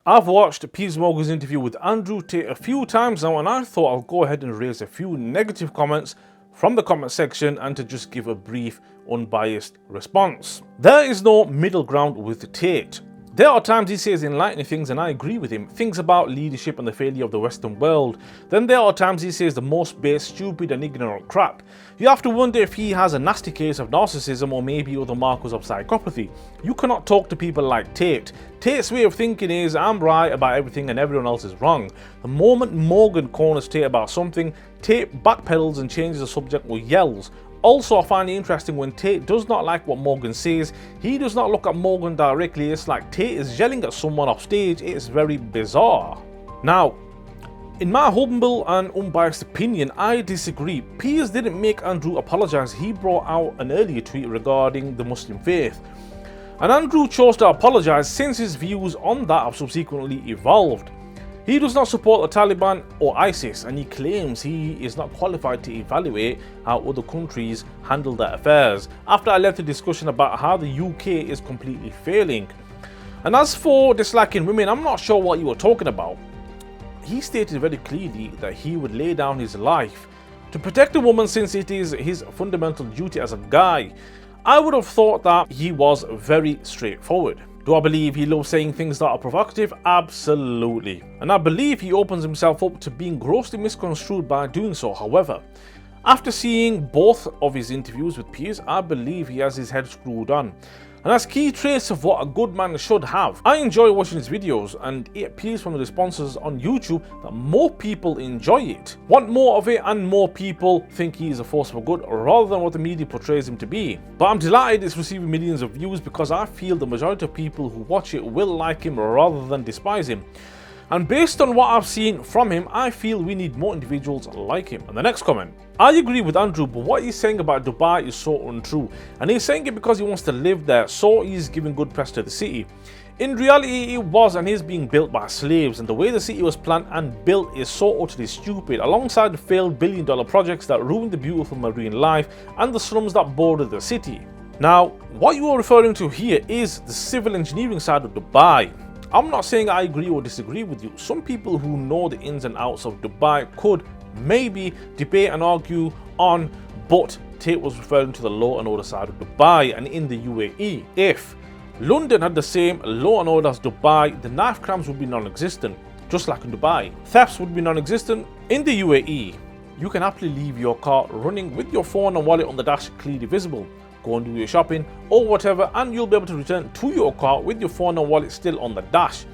I've watched Piers Morgan's interview with Andrew Tate a few times now, and I thought I'll go ahead and raise a few negative comments from the comment section and to just give a brief, unbiased response. There is no middle ground with Tate. There are times he says enlightening things and I agree with him, things about leadership and the failure of the Western world. Then there are times he says the most base, stupid and ignorant crap. You have to wonder if he has a nasty case of narcissism or maybe other markers of psychopathy. You cannot talk to people like Tate. Tate's way of thinking is, I'm right about everything and everyone else is wrong. The moment Morgan corners Tate about something, Tate backpedals and changes the subject or yells. Also, I find it interesting when Tate does not like what Morgan says, he does not look at Morgan directly. It's like Tate is yelling at someone off stage. It's very bizarre. Now, in my humble and unbiased opinion, I disagree. Piers didn't make Andrew apologize. He brought out an earlier tweet regarding the Muslim faith. And Andrew chose to apologize since his views on that have subsequently evolved. He does not support the Taliban or ISIS, and he claims he is not qualified to evaluate how other countries handle their affairs, after a lengthy discussion about how the UK is completely failing. And as for disliking women, I'm not sure what you were talking about. He stated very clearly that he would lay down his life to protect a woman since it is his fundamental duty as a guy. I would have thought that he was very straightforward. Do I believe he loves saying things that are provocative? Absolutely. And I believe he opens himself up to being grossly misconstrued by doing so. However, after seeing both of his interviews with Piers, I believe he has his head screwed on and has key traits of what a good man should have. I enjoy watching his videos, and it appears from the responses on YouTube that more people enjoy it, want more of it, and more people think he is a force for good rather than what the media portrays him to be. But I'm delighted it's receiving millions of views because I feel the majority of people who watch it will like him rather than despise him. And based on what I've seen from him, I feel we need more individuals like him. And the next comment. I agree with Andrew, but what he's saying about Dubai is so untrue. And he's saying it because he wants to live there, so he's giving good press to the city. In reality, it was and is being built by slaves, and the way the city was planned and built is so utterly stupid, alongside the failed billion-dollar projects that ruined the beautiful marine life and the slums that border the city. Now, what you are referring to here is the civil engineering side of Dubai. I'm not saying I agree or disagree with you. Some people who know the ins and outs of Dubai could maybe debate and argue on, but Tate was referring to the law and order side of Dubai. And in the UAE, if London had the same law and order as Dubai, the knife crimes would be non-existent, just like in Dubai. Thefts would be non-existent. In the UAE, you can happily leave your car running with your phone and wallet on the dash clearly visible. Go and do your shopping or whatever, and you'll be able to return to your car with your phone and wallet still on the dash.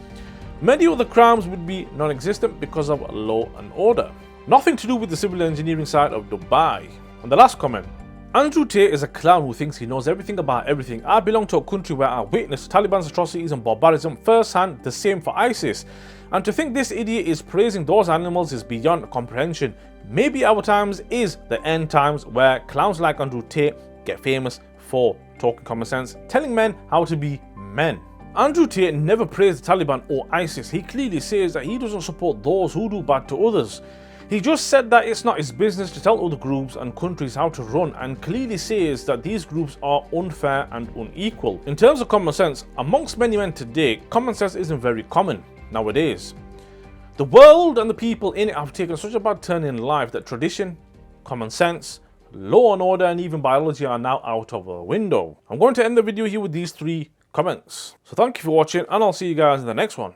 Many other crimes would be non-existent because of law and order. Nothing to do with the civil engineering side of Dubai. And the last comment. Andrew Tate is a clown who thinks he knows everything about everything. I belong to a country where I witnessed Taliban's atrocities and barbarism firsthand, the same for ISIS. And to think this idiot is praising those animals is beyond comprehension. Maybe our times is the end times where clowns like Andrew Tate get famous for talking common sense, telling men how to be men. Andrew Tate never praised the Taliban or ISIS. He clearly says that he doesn't support those who do bad to others. He just said that it's not his business to tell other groups and countries how to run, and clearly says that these groups are unfair and unequal. In terms of common sense, amongst many men today, common sense isn't very common nowadays. The world and the people in it have taken such a bad turn in life that tradition, common sense, law and order, and even biology are now out of the window. I'm going to end the video here with these 3 comments. So thank you for watching, and I'll see you guys in the next one.